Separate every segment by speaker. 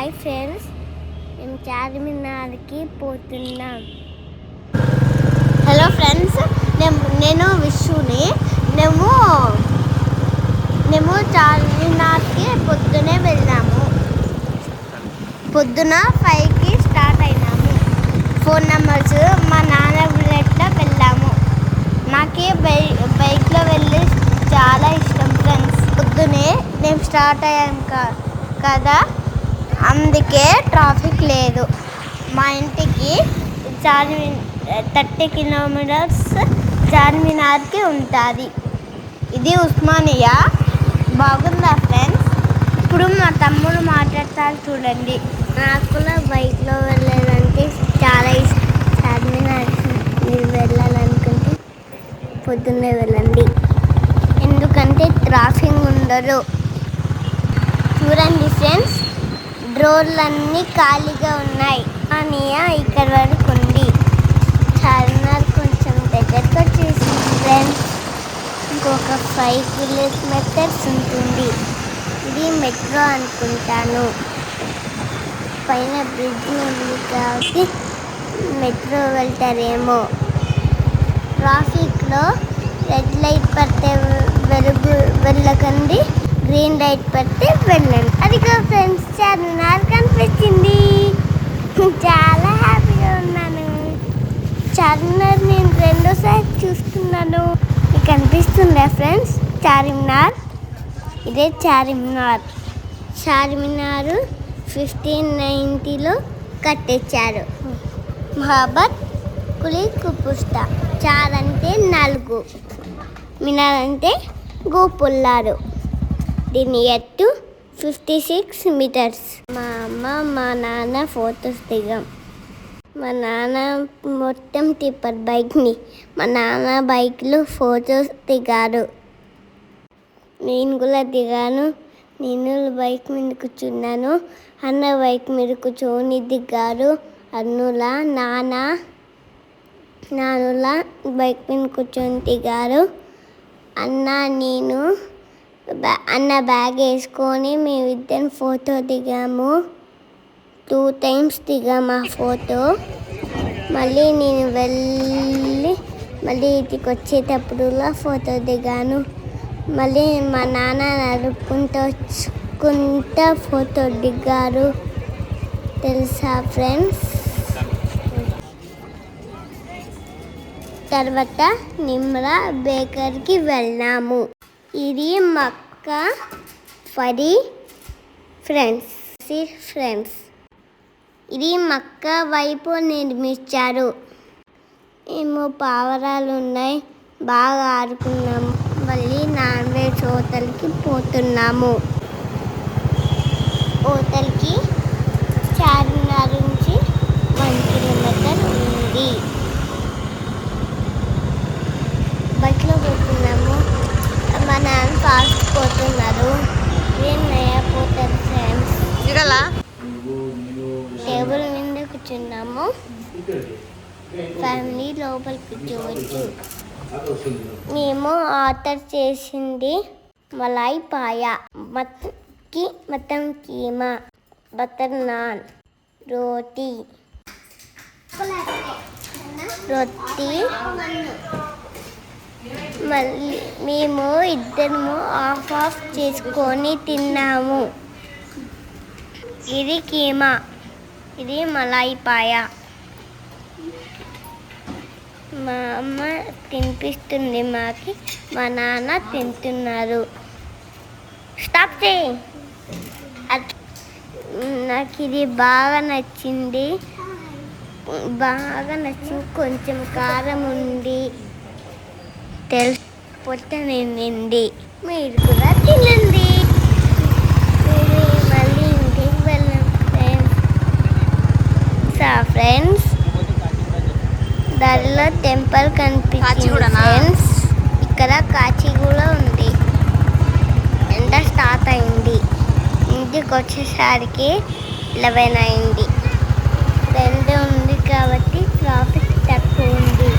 Speaker 1: Hi friends, మేము చార్మినార్కి పోతున్నాం. Hello friends, నేను విష్ణుని. మేము చార్మినార్కి పొద్దునే వెళ్ళాము. పొద్దున 5కి స్టార్ట్ అయినాము. 4 నెంబర్స్ మా నాన్న బుల్లెట్లో వెళ్ళాము. నాకు బైక్లో వెళ్ళి చాలా ఇష్టం ఫ్రెండ్స్. పొద్దునే మేము స్టార్ట్ అయ్యాం కదా, అందుకే ట్రాఫిక్ లేదు. మా ఇంటికి 30 కిలోమీటర్స్ చార్మినార్కి ఉంటుంది. ఇది ఉస్మానియా. బాగుందా ఫ్రెండ్స్? ఇప్పుడు మా తమ్ముడు మాట్లాడతారు చూడండి. నాకు కూడా బైక్లో వెళ్ళాలంటే చాలా ఇష్టం. చార్మినార్కి మీరు వెళ్ళాలనుకుంటే పొద్దున్నే వెళ్ళండి, ఎందుకంటే ట్రాఫిక్ ఉండదు. చూడండి ఫ్రెండ్స్, రోడ్లన్నీ ఖాళీగా ఉన్నాయి. అనియా ఇక్కడ వరకు ఉంది. చార్మినార్ కొంచెం దగ్గరకు వచ్చేసింది ఫ్రెండ్స్. ఇంకొక 5 కిలోమీటర్స్ ఉంటుంది. ఇది మెట్రో అనుకుంటాను. పైన బ్రిడ్జ్ ఉంది కాబట్టి మెట్రో వెళ్తారేమో. ట్రాఫిక్లో రెడ్ లైట్ పడితే వెళ్ళకండి, గ్రీన్ లైట్ పడితే వెళ్ళండి. అదిగో ఫ్రెండ్స్, చార్మినార్ కనిపించింది. చాలా హ్యాపీగా ఉన్నాను. చార్మినార్ నేను 2సారి చూస్తున్నాను. మీకు కనిపిస్తుందా ఫ్రెండ్స్ చార్మినార్? ఇదే చార్మినార్. 1590లో కట్టించారు. మహాబత్ కులీ కుపుస్తా. చార్ అంటే 4, మినార్ అంటే గోపుల్లారు. దీని ఎత్తు 56 మీటర్స్. మా అమ్మ మా నాన్న ఫొటోస్ దిగాం. మా నాన్న మొత్తం టిప్పర్ బైక్ని. మా నాన్న బైక్లో ఫొటోస్ దిగారు. నేను కూడా దిగాను. నేను బైక్ మీద కూర్చున్నాను. అన్న బైక్ మీద కూర్చొని దిగారు. నానుల బైక్ మీద కూర్చొని దిగారు. అన్న బ్యాగ్ వేసుకొని మేమిద్దరం ఫోటో దిగాము. 2 టైమ్స్ దిగాము ఆ ఫోటో. మళ్ళీ నేను మళ్ళీ ఇంటికి వచ్చేటప్పుడులా ఫోటో దిగాను. మళ్ళీ మా నాన్న నడుపుకుంటా ఫోటో దిగారు. తెలుసా ఫ్రెండ్స్? తర్వాత నిమ్రా బేకర్కి వెళ్ళాము. ఇది మక్కా ఫరీ ఫ్రెండ్స్. ఇది మక్కా వైపు నిర్మించారు. ఏమో పావురాలు ఉన్నాయి, బాగా ఆడుకున్నాము. మళ్ళీ నాన్ వెజ్ హోటల్కి పోతున్నాము. హోటల్కి చార్మినార్ నుంచి 1 కిలోమీటర్ ఉంది. బస్లో పోతున్నాము. మా నాన్న ఫాస్ట్ పోతున్నారు. పోతారు ఫ్రెండ్స్. టేబుల్ మీద కూర్చున్నాము. ఫ్యామిలీ లోపల కూర్చోవచ్చు. మేము ఆర్డర్ చేసింది మలాయ్ పాయా, మటన్ కీమా, బటర్ నాన్, రోటీ. మళ్ళీ మేము ఇద్దరము ఆఫ్ చేసుకొని తిన్నాము. ఇది కీమా, ఇది మలాయ్ పాయా. మా అమ్మ తినిపిస్తుంది మాకి, మా నాన్న తింటున్నారు. స్టాప్ చేయి. నాకు ఇది బాగా నచ్చింది. కొంచెం కారం ఉంది. తెలిసిపోతే నిండి మీరు కూడా తినండి. మళ్ళీ ఇంటికి వెళ్ళాం ఫ్రెండ్స్. దారిలో టెంపుల్ కనిపించింది ఫ్రెండ్స్. ఇక్కడ కాచి కూడా ఉంది. ఎండ స్టార్ట్ అయింది. ఇంటికి వచ్చేసరికి 11 అయింది. ఎండ ఉంది కాబట్టి ట్రాఫిక్ తక్కువ ఉంది.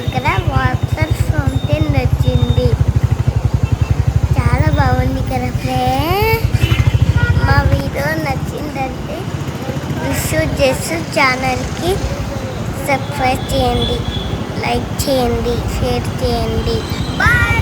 Speaker 1: ఇక్కడ వాటర్ ఫౌంటైన్ వచ్చింది. చాలా బాగుంది కదా ఫ్రెండ్స్. మా జస్సు ఛానల్కి సబ్స్క్రైబ్ చేయండి, లైక్ చేయండి, షేర్ చేయండి. బాయ్.